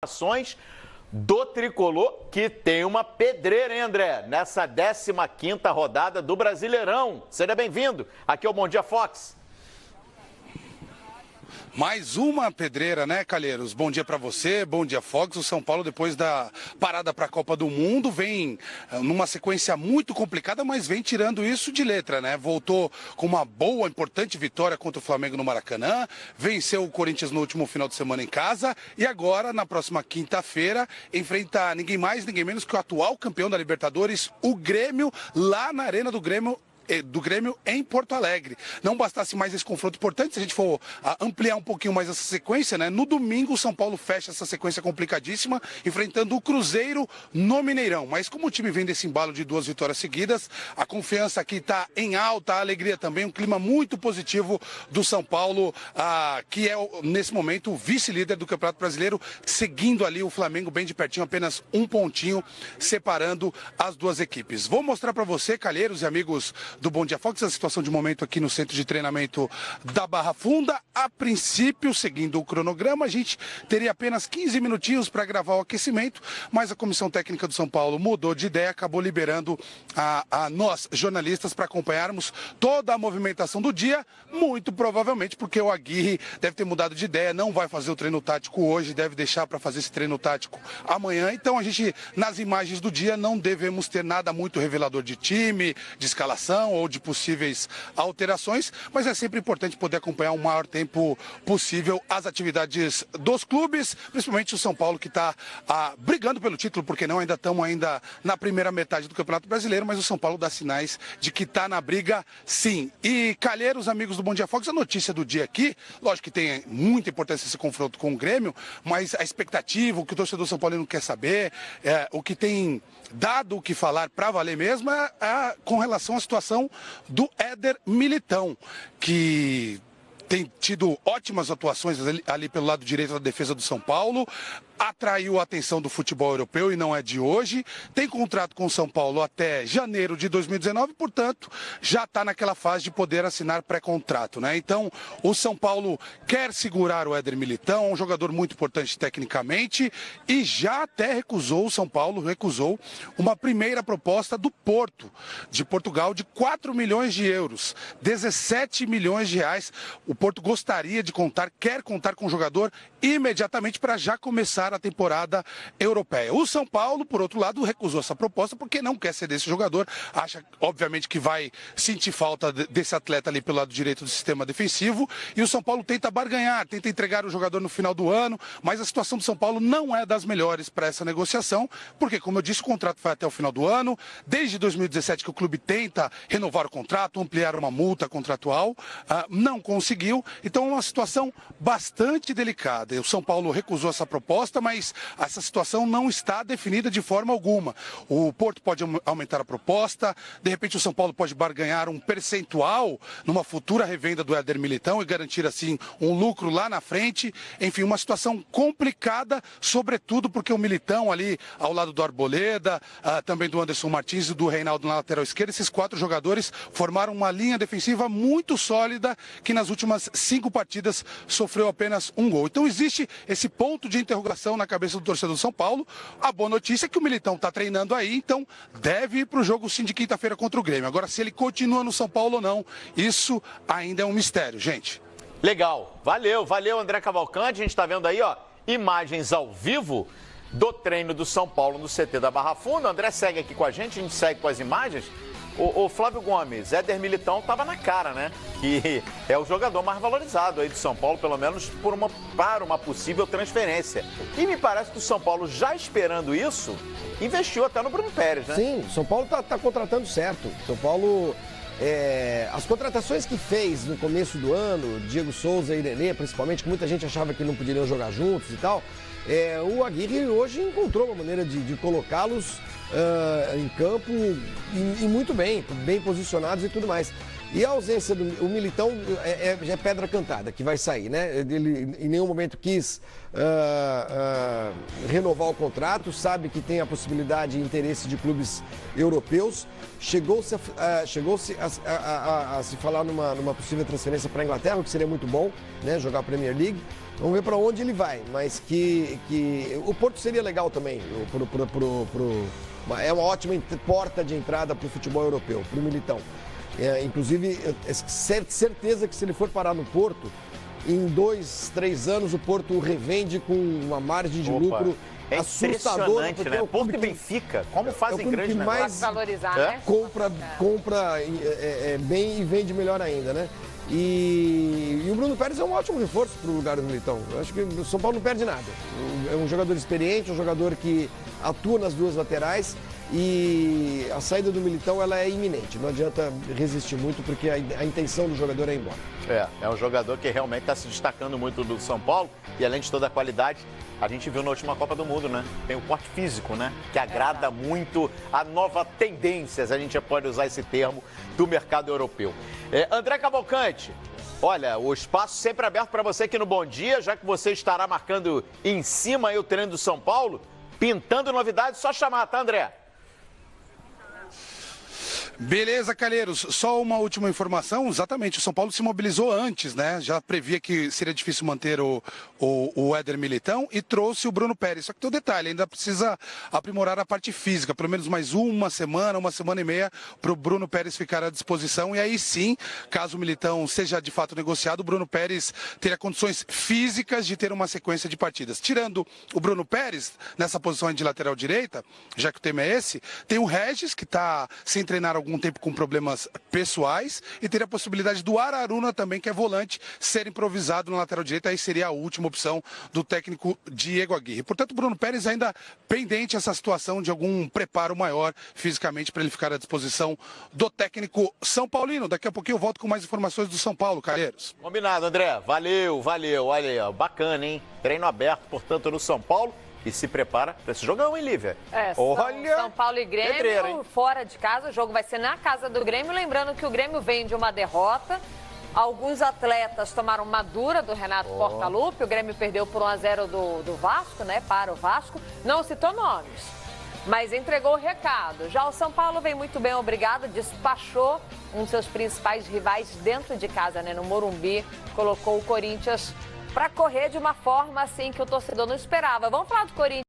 Ações do Tricolor, que tem uma pedreira, hein, André? Nessa 15ª rodada do Brasileirão. Seja bem-vindo. Aqui é o Bom Dia Fox. Mais uma pedreira, né, Calheiros? Bom dia para você, bom dia, Fox. O São Paulo, depois da parada para a Copa do Mundo, vem numa sequência muito complicada, mas vem tirando isso de letra, né? Voltou com uma boa, importante vitória contra o Flamengo no Maracanã, venceu o Corinthians no último final de semana em casa e agora, na próxima quinta-feira, enfrenta ninguém mais, ninguém menos que o atual campeão da Libertadores, o Grêmio, lá na Arena do Grêmio em Porto Alegre. Não bastasse mais esse confronto importante, se a gente for ampliar um pouquinho mais essa sequência, né? No domingo, o São Paulo fecha essa sequência complicadíssima, enfrentando o Cruzeiro no Mineirão. Mas como o time vem desse embalo de 2 vitórias seguidas, a confiança aqui está em alta, a alegria também, um clima muito positivo do São Paulo, que é, nesse momento, o vice-líder do Campeonato Brasileiro, seguindo ali o Flamengo bem de pertinho, apenas um pontinho separando as duas equipes. Vou mostrar para você, Calheiros e amigos do Bom Dia Fox, a situação de momento aqui no centro de treinamento da Barra Funda. A princípio, seguindo o cronograma, a gente teria apenas 15 minutinhos para gravar o aquecimento, mas a comissão técnica do São Paulo mudou de ideia, acabou liberando a nós, jornalistas, para acompanharmos toda a movimentação do dia, muito provavelmente porque o Aguirre deve ter mudado de ideia, não vai fazer o treino tático hoje, deve deixar para fazer esse treino tático amanhã. Então a gente, nas imagens do dia, não devemos ter nada muito revelador de time, de escalação ou de possíveis alterações, mas é sempre importante poder acompanhar o maior tempo possível as atividades dos clubes, principalmente o São Paulo, que está brigando pelo título, porque não ainda estamos na primeira metade do Campeonato Brasileiro, mas o São Paulo dá sinais de que está na briga, sim. E Calheiros, amigos do Bom Dia Fox, a notícia do dia aqui, lógico que tem muita importância esse confronto com o Grêmio, mas a expectativa, o que o torcedor São Paulino quer saber, o que tem dado o que falar para valer mesmo é com relação à situação do Éder Militão, que tem tido ótimas atuações ali pelo lado direito da defesa do São Paulo, atraiu a atenção do futebol europeu e não é de hoje, tem contrato com o São Paulo até janeiro de 2019, portanto, já está naquela fase de poder assinar pré-contrato, né? Então, o São Paulo quer segurar o Éder Militão, um jogador muito importante tecnicamente, e já até recusou, o São Paulo recusou uma primeira proposta do Porto, de Portugal, de 4 milhões de euros, 17 milhões de reais. O Porto gostaria de quer contar com o jogador imediatamente para já começar a temporada europeia. O São Paulo, por outro lado, recusou essa proposta porque não quer ceder esse jogador. Acha, obviamente, que vai sentir falta desse atleta ali pelo lado direito do sistema defensivo. E o São Paulo tenta barganhar, tenta entregar o jogador no final do ano, mas a situação do São Paulo não é das melhores para essa negociação, porque, como eu disse, o contrato vai até o final do ano. Desde 2017 que o clube tenta renovar o contrato, ampliar uma multa contratual, não conseguiu. Então é uma situação bastante delicada. O São Paulo recusou essa proposta, mas essa situação não está definida de forma alguma. O Porto pode aumentar a proposta, de repente o São Paulo pode barganhar um percentual numa futura revenda do Éder Militão e garantir assim um lucro lá na frente. Enfim, uma situação complicada, sobretudo porque o Militão ali ao lado do Arboleda, também do Anderson Martins e do Reinaldo na lateral esquerda, esses 4 jogadores formaram uma linha defensiva muito sólida que nas últimas 5 partidas sofreu apenas um gol. Então existe esse ponto de interrogação na cabeça do torcedor do São Paulo. A boa notícia é que o Militão está treinando aí, então deve ir para o jogo sim de quinta-feira contra o Grêmio. Agora, se ele continua no São Paulo ou não, isso ainda é um mistério, gente. Legal. Valeu, André Cavalcante. A gente está vendo aí, ó, imagens ao vivo do treino do São Paulo no CT da Barra Funda. O André segue aqui com a gente segue com as imagens. O Flávio Gomes, Éder Militão estava na cara, né? Que é o jogador mais valorizado aí do São Paulo, pelo menos para uma possível transferência. E me parece que o São Paulo, já esperando isso, investiu até no Bruno Pérez, né? Sim, o São Paulo tá contratando certo. O São Paulo, as contratações que fez no começo do ano, Diego Souza e Nenê, principalmente, que muita gente achava que não poderiam jogar juntos e tal, o Aguirre hoje encontrou uma maneira de colocá-los em campo e muito bem posicionados e tudo mais. E a ausência do Militão já é pedra cantada, que vai sair, né? Ele em nenhum momento quis renovar o contrato, sabe que tem a possibilidade e interesse de clubes europeus. Chegou-se a se falar numa possível transferência para a Inglaterra, o que seria muito bom, né? Jogar a Premier League. Vamos ver para onde ele vai, mas que o Porto seria legal também, é uma ótima porta de entrada para o futebol europeu, para o Militão. Inclusive, certeza que se ele for parar no Porto, em 2, 3 anos o Porto o revende com uma margem de lucro assustadora. Porque né? Porto e Benfica, como fazem grande negócio. Mais valorizar, né? Compra bem e vende melhor ainda, né? E o Bruno Pérez é um ótimo reforço para o lugar do Militão. Eu acho que o São Paulo não perde nada. É um jogador experiente, um jogador que atua nas duas laterais. E a saída do Militão ela é iminente, não adianta resistir muito porque a intenção do jogador é ir embora. É um jogador que realmente está se destacando muito do São Paulo e além de toda a qualidade, a gente viu na última Copa do Mundo, né? Tem o porte físico, né? Que agrada muito a nova tendência, se a gente já pode usar esse termo, do mercado europeu. André Cavalcante, olha, o espaço sempre aberto para você aqui no Bom Dia, já que você estará marcando em cima aí o treino do São Paulo, pintando novidades, só chamar, tá, André? Beleza, Calheiros. Só uma última informação. Exatamente, o São Paulo se mobilizou antes, né? Já previa que seria difícil manter o Éder Militão e trouxe o Bruno Pérez. Só que tem um detalhe, ainda precisa aprimorar a parte física, pelo menos mais uma semana e meia, para o Bruno Pérez ficar à disposição. E aí sim, caso o Militão seja de fato negociado, o Bruno Pérez teria condições físicas de ter uma sequência de partidas. Tirando o Bruno Pérez, nessa posição de lateral direita, já que o tema é esse, tem o Regis, que está sem treinar algum tempo com problemas pessoais, e teria a possibilidade do Araruna também, que é volante, ser improvisado na lateral direita, aí seria a última opção do técnico Diego Aguirre. Portanto, Bruno Pérez ainda pendente essa situação de algum preparo maior fisicamente para ele ficar à disposição do técnico São Paulino. Daqui a pouquinho eu volto com mais informações do São Paulo, Calheiros. Combinado, André. Valeu. Olha aí, ó, bacana, hein? Treino aberto, portanto, no São Paulo. E se prepara para esse jogão, hein, Lívia? Olha, São Paulo e Grêmio, pedreiro, fora de casa, o jogo vai ser na casa do Grêmio. Lembrando que o Grêmio vem de uma derrota. Alguns atletas tomaram uma dura do Renato Portaluppi. O Grêmio perdeu por 1-0 do Vasco, né? Para o Vasco. Não citou nomes, mas entregou o recado. Já o São Paulo vem muito bem, obrigado. Despachou um dos seus principais rivais dentro de casa, né? No Morumbi. Colocou o Corinthians para correr de uma forma assim que o torcedor não esperava. Vamos falar do Corinthians.